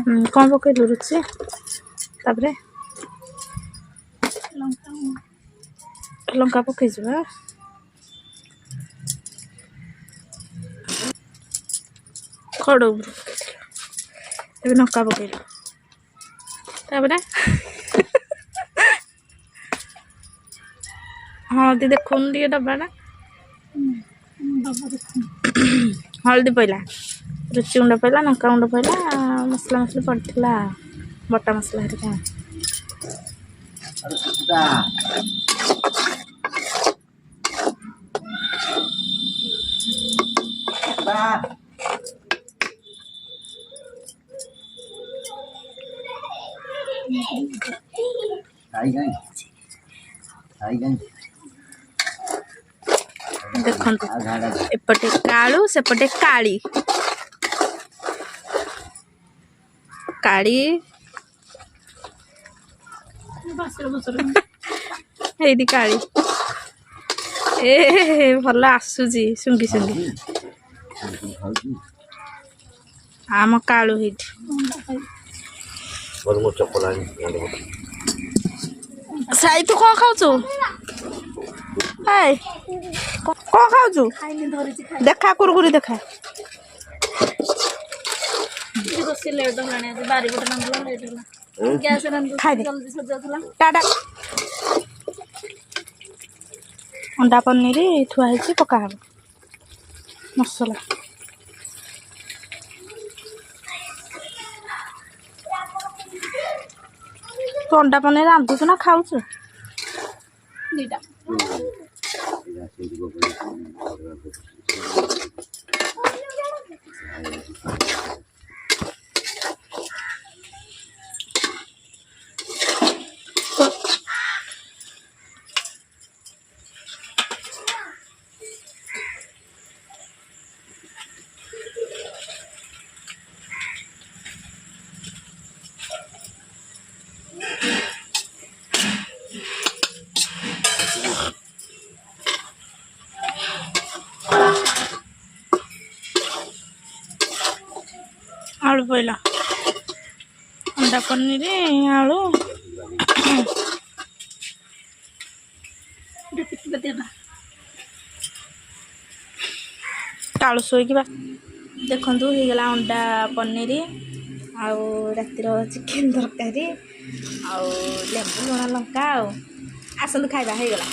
कौन पकड़लु रुचि तापरे लंका पकई जा खड़ लंका पकईलु तापरे हल्दी देखुन टे डब्बाटा हल्दी पड़ा रुचि गुंड पड़ा लंका गुंड पड़ा मसला मसली पड़ा बटा मसला हरिका देखो एपटे कालू सेपटे काली काली एदी काली ए भल आसुची सुंगी सुंगी आम कालू हेठी साई तू कौन खाऊ कौन खाऊ देखा कुरकुरी देखा टाटा अंडा पनीर थुआ पका मसला तू अंडा पनीर रांधुचु ना खाऊ आलू पड़ा अंडा पनीर आलू कालू शोक देखु हो गला अंडा पनीर आउ रातिर चिकेन तरकारी आउ लेंबू लुण लंका आसतु खाइबा हो गला।